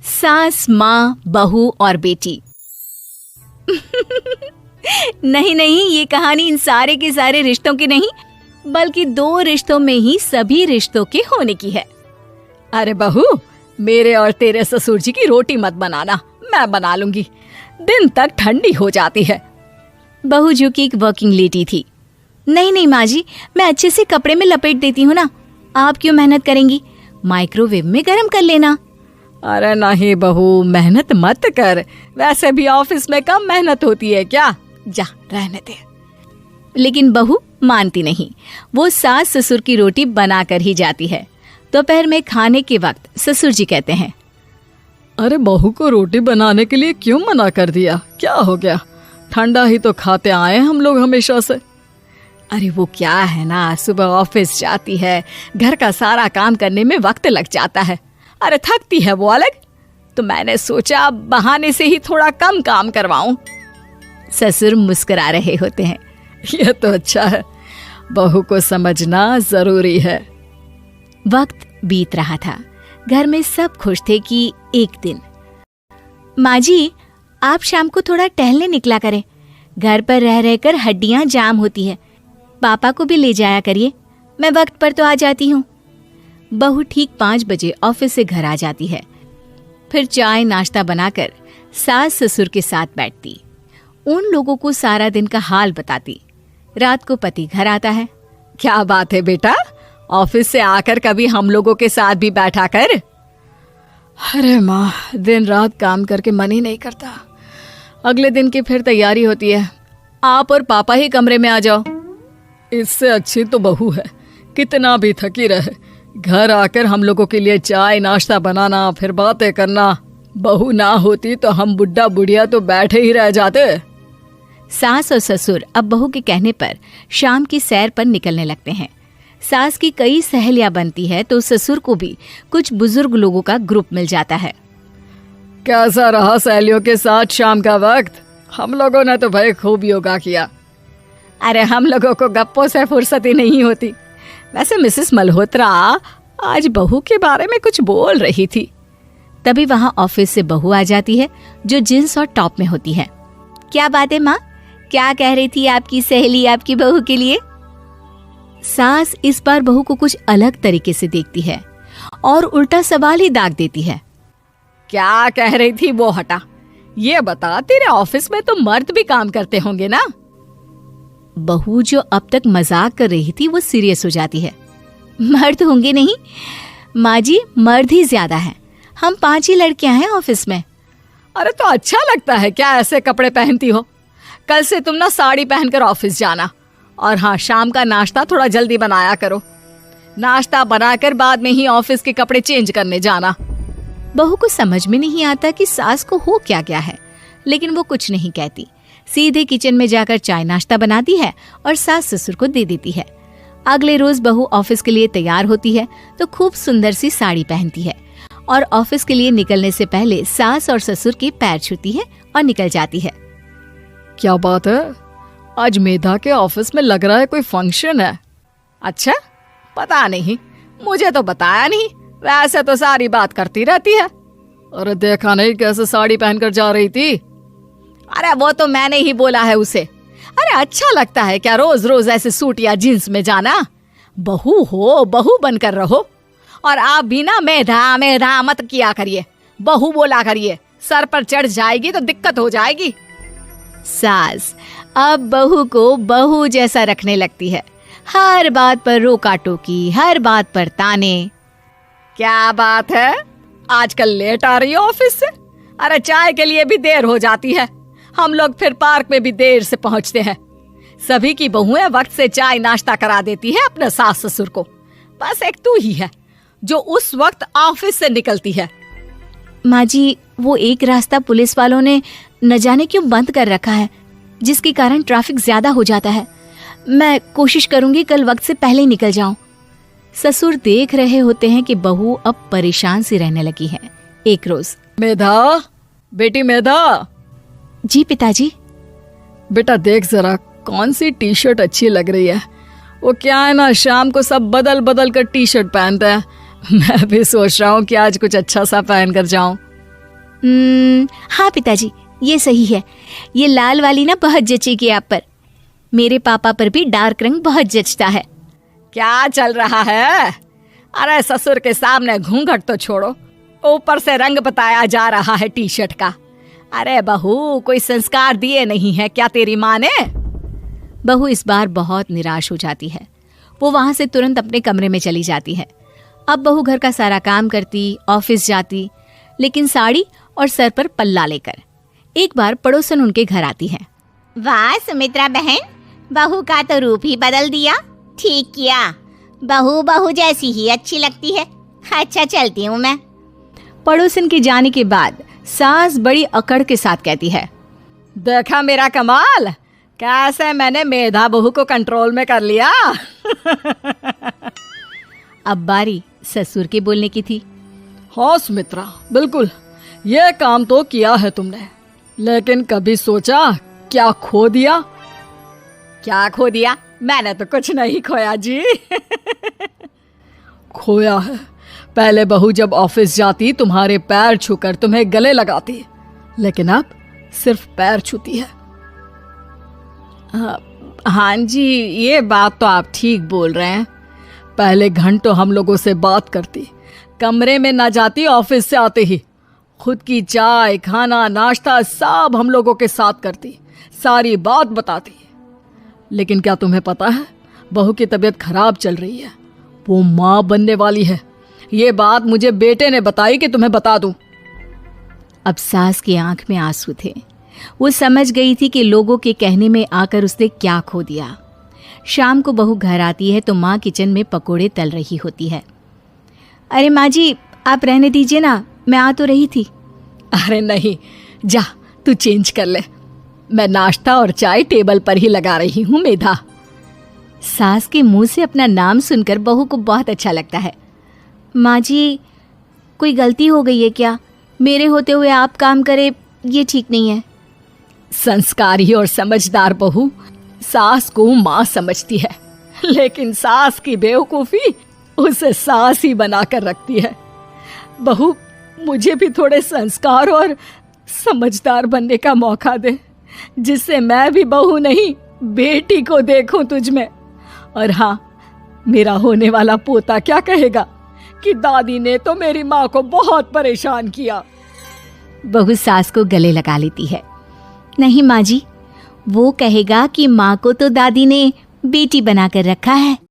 सास, माँ, बहू और बेटी। नहीं नहीं, ये कहानी इन सारे के सारे रिश्तों की नहीं, बल्कि 2 रिश्तों में ही सभी रिश्तों के होने की है। अरे बहू, मेरे और तेरे ससुर जी की रोटी मत बनाना, मैं बना लूंगी, दिन तक ठंडी हो जाती है। बहू जो कि एक वर्किंग लेडी थी। नहीं नहीं माँ जी, मैं अच्छे से कपड़े में लपेट देती हूँ ना, आप क्यों मेहनत करेंगी, माइक्रोवेव में गर्म कर लेना। अरे नहीं बहू, मेहनत मत कर, वैसे भी ऑफिस में कम मेहनत होती है क्या, जा रहने दे। लेकिन बहू मानती नहीं, वो सास ससुर की रोटी बना कर ही जाती है। दोपहर में खाने के वक्त ससुर जी कहते हैं, अरे बहू को रोटी बनाने के लिए क्यों मना कर दिया, क्या हो गया, ठंडा ही तो खाते आए हम लोग हमेशा से। अरे वो क्या है ना, सुबह ऑफिस जाती है, घर का सारा काम करने में वक्त लग जाता है, अरे थकती है वो अलग, तो मैंने सोचा बहाने से ही थोड़ा कम काम करवाऊं। ससुर मुस्कुरा रहे होते हैं। ये तो अच्छा है, बहू को समझना जरूरी है। वक्त बीत रहा था, घर में सब खुश थे कि एक दिन, माँ जी आप शाम को थोड़ा टहलने निकला करें, घर पर रह रहकर हड्डियां जाम होती है, पापा को भी ले जाया करिए, मैं वक्त पर तो आ जाती हूँ। बहू ठीक 5 बजे ऑफिस से घर आ जाती है, फिर चाय नाश्ता बनाकर सास ससुर के साथ बैठती, उन लोगों को सारा दिन का हाल बताती। रात को पति घर आता है। क्या बात है बेटा, ऑफिस से आकर कभी हम लोगों के साथ भी बैठा कर। अरे माँ, दिन रात काम करके मन ही नहीं करता, अगले दिन की फिर तैयारी होती है, आप और पापा ही कमरे में आ जाओ। इससे अच्छी तो बहू है, कितना भी थकी रहे, घर आकर हम लोगों के लिए चाय नाश्ता बनाना, फिर बातें करना। बहू ना होती तो हम बुढ़ा बुढ़िया तो बैठे ही रह जाते। सास और ससुर अब बहू के कहने पर शाम की सैर पर निकलने लगते हैं। सास की कई सहेलियां बनती है तो ससुर को भी कुछ बुजुर्ग लोगों का ग्रुप मिल जाता है। कैसा रहा सहेलियों के साथ शाम का वक्त? हम लोगों ने तो भाई खूब योगा किया। अरे हम लोगों को गप्पों से फुर्सत ही नहीं होती। वैसे मिसेस मल्होत्रा आज बहू के बारे में कुछ बोल रही थी। तभी वहां ऑफिस से बहू आ जाती है जो जींस और टॉप में होती है। क्या बात है माँ, क्या कह रही थी आपकी सहेली आपकी बहू के लिए? सास इस बार बहू को कुछ अलग तरीके से देखती है और उल्टा सवाल ही दाग देती है। क्या कह रही थी वो हटा, ये बता, तेरे ऑफिस में तो मर्द भी काम करते होंगे ना? बहू जो अब तक मजाक कर रही थी वो सीरियस हो जाती है। मर्द होंगे नहीं माँ जी, मर्द ही ज्यादा है, हम 5 ही लड़कियां हैं ऑफिस में। अरे तो अच्छा लगता है क्या ऐसे कपड़े पहनती हो? कल से तुम ना साड़ी पहनकर ऑफिस जाना, और हाँ, शाम का नाश्ता थोड़ा जल्दी बनाया करो, नाश्ता बनाकर बाद में ही ऑफिस के कपड़े चेंज करने जाना। बहू को समझ में नहीं आता कि सास को हो क्या गया है, लेकिन वो कुछ नहीं कहती, सीधे किचन में जाकर चाय नाश्ता बनाती है और सास ससुर को दे देती है। अगले रोज बहू ऑफिस के लिए तैयार होती है तो खूब सुंदर सी साड़ी पहनती है और ऑफिस के लिए निकलने से पहले सास और ससुर के पैर छूती है और निकल जाती है। क्या बात है, आज मेधा के ऑफिस में लग रहा है कोई फंक्शन है। अच्छा, पता नहीं, मुझे तो बताया नहीं, वैसे तो सारी बात करती रहती है। अरे देखा नहीं कैसे साड़ी पहनकर जा रही थी? अरे वो तो मैंने ही बोला है उसे। अरे अच्छा लगता है क्या रोज रोज ऐसे सूट या जींस में जाना? बहू हो, बहू बनकर रहो, और आप भी ना मेधा मेधा मत किया करिए, बहू बोला करिए, सर पर चढ़ जाएगी तो दिक्कत हो जाएगी। सास अब बहू को बहू जैसा रखने लगती है, हर बात पर रोका टोकी, हर बात पर ताने। क्या बात है, आजकल लेट आ रही है ऑफिस से? अरे चाय के लिए भी देर हो जाती है, हम लोग फिर पार्क में भी देर से पहुंचते हैं। सभी की बहुएं वक्त से चाय नाश्ता करा देती है अपने सास ससुर को, बस एक तू ही है जो उस वक्त ऑफिस से निकलती है। माँ जी, वो एक रास्ता पुलिस वालों ने न जाने क्यों बंद कर रखा है, जिसके कारण ट्रैफिक ज्यादा हो जाता है। मैं कोशिश करूंगी कल वक्त से पहले ही निकल जाऊं। ससुर देख रहे होते हैं कि बहू अब परेशान सी रहने लगी है। एक रोज, मेधा, बेटी मेधा। जी पिताजी। बेटा देख जरा कौन सी टी शर्ट अच्छी लग रही है। वो क्या है ना, शाम को सब बदल बदल कर टी शर्ट पहनते हैं, मैं भी सोच रहा हूँ कि आज कुछ अच्छा सा पहन कर जाऊं। हाँ पिताजी, ये सही है। ये लाल वाली ना बहुत जचेगी आप पर। मेरे पापा पर भी डार्क रंग बहुत जचता है। क्या चल रहा है? अरे ससुर के सामने घूंघट तो छोड़ो, ऊपर से रंग बताया जा रहा है टी शर्ट का। अरे बहू, कोई संस्कार दिए नहीं है क्या तेरी माँ ने? बहू इस बार बहुत निराश हो जाती है। वो वहां से तुरंत अपने कमरे में चली जाती है। अब बहू घर का सारा काम करती, ऑफिस जाती, लेकिन साड़ी और सर पर पल्ला लेकर। एक बार पड़ोसन उनके घर आती है। वाह सुमित्रा बहन, बहू का तो रूप ही बदल दिया। ठीक किया, बहू बहू जैसी ही अच्छी लगती है। अच्छा चलती हूँ मैं। पड़ोसन के जाने के बाद सास बड़ी अकड़ के साथ कहती है, देखा मेरा कमाल, कैसे मैंने मेधा बहू को कंट्रोल में कर लिया। अब बारी ससुर के बोलने की थी। हाँ सुमित्रा, बिल्कुल ये काम तो किया है तुमने, लेकिन कभी सोचा क्या खो दिया? क्या खो दिया? मैंने तो कुछ नहीं खोया जी। खोया है, पहले बहू जब ऑफिस जाती तुम्हारे पैर छूकर तुम्हें गले लगाती, लेकिन अब सिर्फ पैर छूती है। हाँ जी, ये बात तो आप ठीक बोल रहे हैं। पहले घंटों हम लोगों से बात करती, कमरे में ना जाती, ऑफिस से आते ही खुद की चाय, खाना, नाश्ता सब हम लोगों के साथ करती, सारी बात बताती। लेकिन क्या तुम्हें पता है, बहू की तबीयत खराब चल रही है, वो माँ बनने वाली है। ये बात मुझे बेटे ने बताई कि तुम्हें बता दूं। अब सास की आंख में आंसू थे। वो समझ गई थी कि लोगों के कहने में आकर उसने क्या खो दिया। शाम को बहू घर आती है तो माँ किचन में पकोड़े तल रही होती है। अरे माँ जी, आप रहने दीजिए ना, मैं आ तो रही थी। अरे नहीं, जा तू चेंज कर ले, मैं नाश्ता और चाय टेबल पर ही लगा रही हूँ मेधा। सास के मुंह से अपना नाम सुनकर बहू को बहुत अच्छा लगता है। माँ जी, कोई गलती हो गई है क्या? मेरे होते हुए आप काम करे, ये ठीक नहीं है। संस्कारी और समझदार बहू सास को माँ समझती है, लेकिन सास की बेवकूफी उसे सास ही बनाकर रखती है। बहू, मुझे भी थोड़े संस्कार और समझदार बनने का मौका दे, जिससे मैं भी बहू नहीं बेटी को देखूं तुझ में। और हाँ, मेरा होने वाला पोता क्या कहेगा कि दादी ने तो मेरी माँ को बहुत परेशान किया। बहू सास को गले लगा लेती है। नहीं माँ जी, वो कहेगा कि माँ को तो दादी ने बेटी बनाकर रखा है।